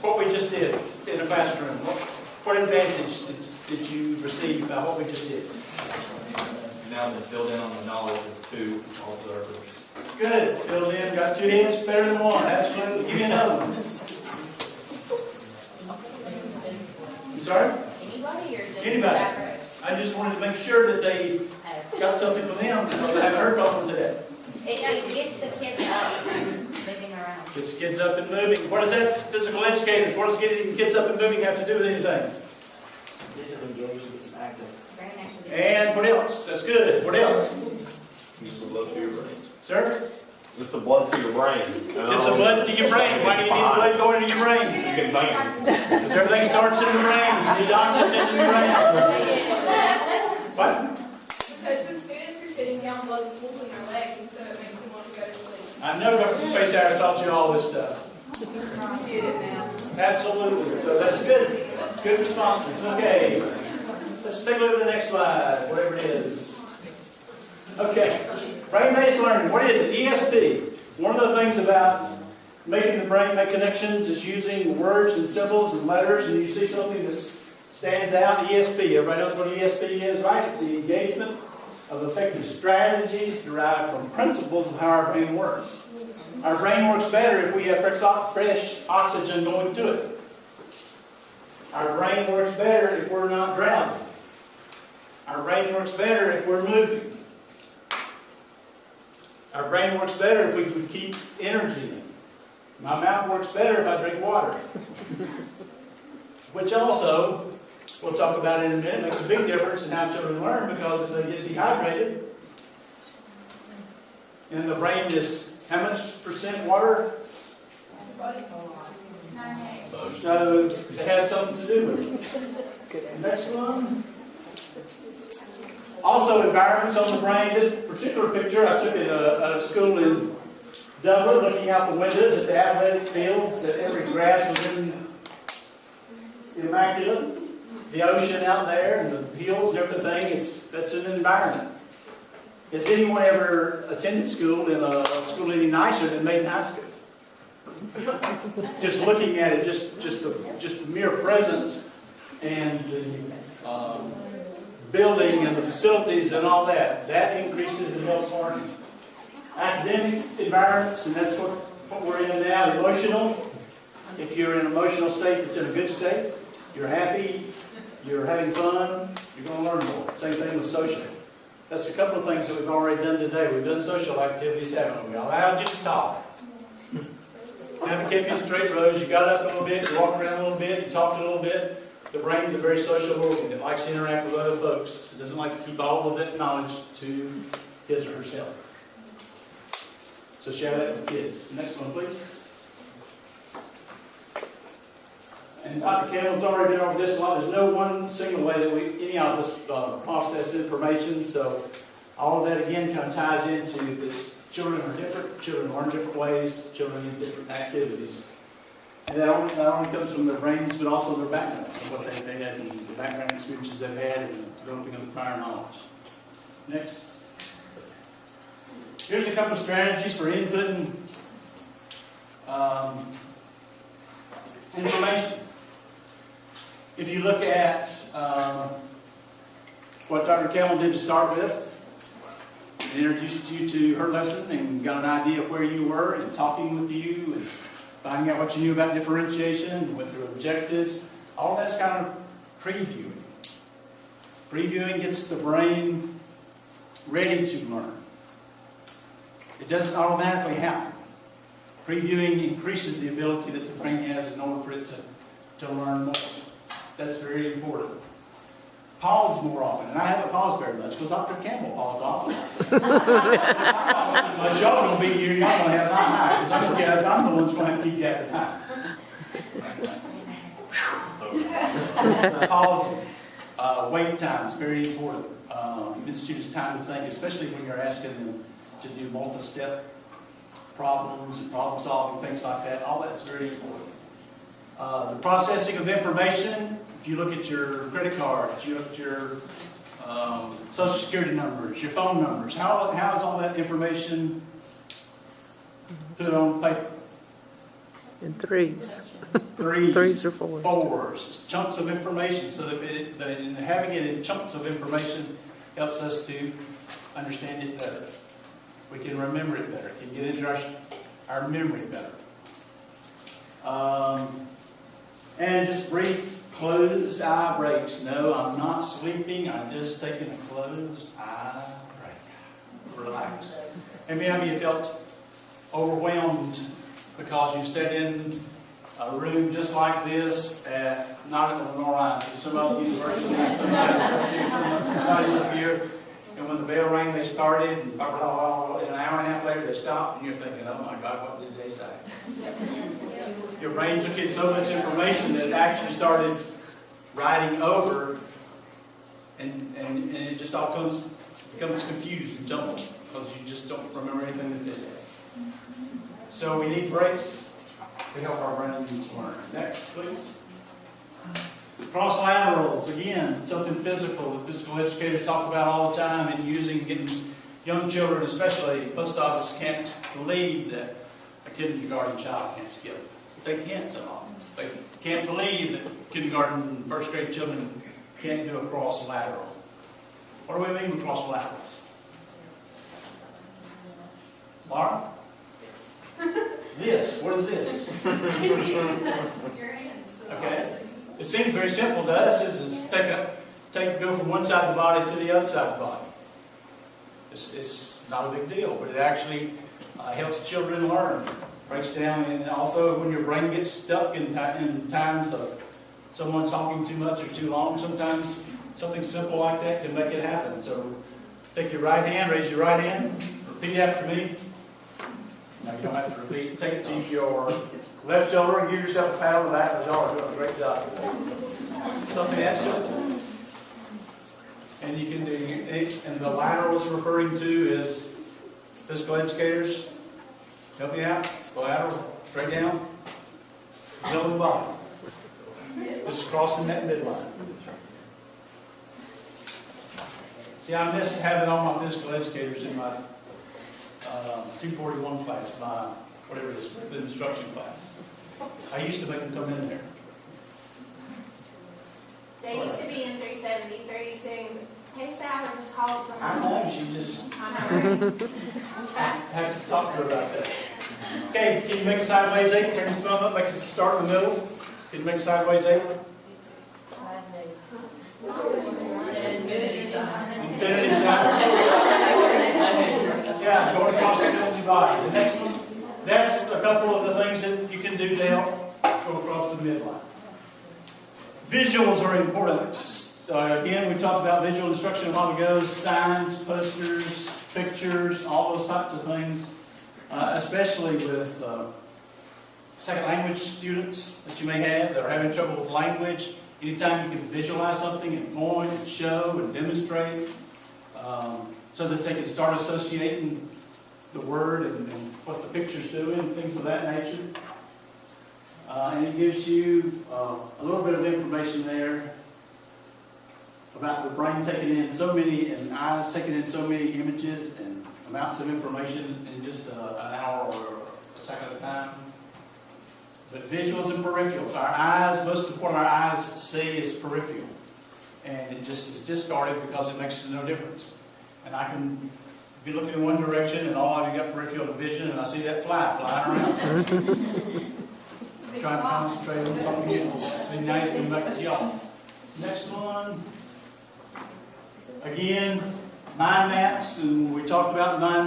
what we just did in the classroom? What advantage did you receive by what we just did? Now to fill in on the knowledge of two observers. Good. Filled in. Got two heads better than one. Absolutely. Give me another one. I'm sorry? Anybody or just Anybody. background? I just wanted to make sure that they got something from them because I haven't heard from them today. It gets the kids up and moving around. Gets kids up and moving. What does that, physical educators, what does getting kids up and moving have to do with anything? Gets them engaged, gets them active. Brain activity. And what else? That's good. What else? Just the blood to your brain. Sir? Just the blood to your brain. Get some blood to your brain. Why do you need blood going to your brain? You can think. Because everything starts in the brain. You need oxygen in your brain. What? Because when students are sitting down, blood pools in their legs, and so it makes them want to go to sleep. I know Dr. Pace Harris taught you all this stuff. I get it now. Absolutely. So that's good. Good responses. Okay. Let's take a look at the next slide, whatever it is. Okay. Brain-based learning. What is it? ESP. One of the things about making the brain make connections is using words and symbols and letters, and you see something that stands out. ESP. Everybody knows what ESP is, right? It's the engagement of effective strategies derived from principles of how our brain works. Our brain works better if we have fresh oxygen going to it. Our brain works better if we're not drowsy. Our brain works better if we're moving. Our brain works better if we can keep energy in. My mouth works better if I drink water. Which also, we'll talk about in a minute, makes a big difference in how children learn, because if they get dehydrated, and the brain is how much percent water? So it has something to do with it. Next one. Also, environments on the brain. This particular picture I took at a school in Dublin, looking out the windows at the athletic fields, that every grass was immaculate. The ocean out there and the hills and everything, that's an environment. Has anyone ever attended school in a school any nicer than Maiden High School? Just looking at it, just the mere presence and the building and the facilities and all that increases and helps learning. Academic environments, and that's what we're in now. Emotional. If you're in an emotional state that's in a good state, you're happy, you're having fun, you're going to learn more. Same thing with social. That's a couple of things that we've already done today. We've done social activities, haven't we? I allowed you to talk. Haven't kept you in straight rows. You got up a little bit, you walked around a little bit, you talked a little bit. The brain's a very social organ. It likes to interact with other folks. It doesn't like to keep all of that knowledge to his or herself. So share that with kids. Next one, please. And Dr. Campbell's already been over this a lot. There's no one single way that any of us process information. So all of that again kind of ties into this. Children are different. Children learn different ways. Children need different activities. And that not only comes from their brains, but also their background, what they've had, and the background experiences they've had, and developing of the prior knowledge. Next. Here's a couple of strategies for inputting information. If you look at what Dr. Campbell did to start with, it introduced you to her lesson and got an idea of where you were and talking with you and finding out what you knew about differentiation, what their objectives. All that's kind of previewing. Previewing gets the brain ready to learn. It doesn't automatically happen. Previewing increases the ability that the brain has in order for it to learn more. That's very important. Pause more often. And I haven't paused very much because Dr. Campbell paused often. But y'all going to be here, y'all going to have my eye. Because I'm the one that's going to have to keep you at the time. Pause. Wait time is very important. Giving students time to think, especially when you're asking them to do multi-step problems and problem solving, things like that. All that's very important. The processing of information. If you look at your credit cards, you look at your social security numbers, your phone numbers, how is all that information put on paper? And threes. Threes. Threes or fours. Fours, chunks of information, so that having it in chunks of information helps us to understand it better. We can remember it better, can get into our memory better. And just brief closed eye breaks. No, I'm not sleeping, I'm just taking a closed eye break. Relax. And maybe you felt overwhelmed because you sat in a room just like this at, not at Lenore Ryan, some other university, somebody's up here, and when the bell rang, they started, and blah, blah, blah, blah, and an hour and a half later, they stopped, and you're thinking, oh my God, what did they say? Your brain took in so much information that it actually started writing over, and it just all becomes confused and jumbled, because you just don't remember anything that they said. So we need breaks to help our brains learn. Next, please. Cross laterals, again, something physical that physical educators talk about all the time, and getting young children, especially. Post office can't believe that a kindergarten child can't skip. They can't so often. They can't believe that kindergarten, first grade children can't do a cross lateral. What do we mean with cross laterals? Laura? This. What is this? Your hands. Okay. It seems very simple to us. Is go from one side of the body to the other side of the body. It's not a big deal, but it actually helps children learn. Breaks down, and also when your brain gets stuck in times of someone talking too much or too long, sometimes something simple like that can make it happen. So take your right hand, raise your right hand, repeat after me. Now you don't have to repeat. Take it to your left shoulder and give yourself a pat on the back because y'all are doing a great job. Something that simple. And you can do it, and the lateral it's referring to is physical educators. Help me out. Lateral, straight down. Middle of the body. Just crossing that midline. See, I miss having all my physical educators in my 241 class, my whatever it is, the instruction class. I used to make them come in there. They used to be in 373 too. Hey, Sarah was called I someone. know, she just I know. have to talk to her about that. Okay, can you make a sideways 8? Turn your thumb up, make it start in the middle. Can you make a sideways 8? Infinity sign. Yeah, going across the middle of your body. The next one, that's a couple of the things that you can do to help go across the midline. Visuals are important. Again, we talked about visual instruction a while ago, signs, posters, pictures, all those types of things, especially with second language students that you may have that are having trouble with language. Anytime you can visualize something and point and show and demonstrate, so that they can start associating the word and what the picture's doing, things of that nature. And it gives you a little bit of information there about the brain taking in so many, and eyes taking in so many images and amounts of information in just an hour or a second at a time. But visuals and peripherals. Our eyes, most of what our eyes see is peripheral. And it just is discarded because it makes no difference. And I can be looking in one direction and all I've got peripheral vision and I see that fly flying around. Trying to concentrate on something else. See, now he's coming back to y'all. Next one. Again, mind maps, and we talked about mind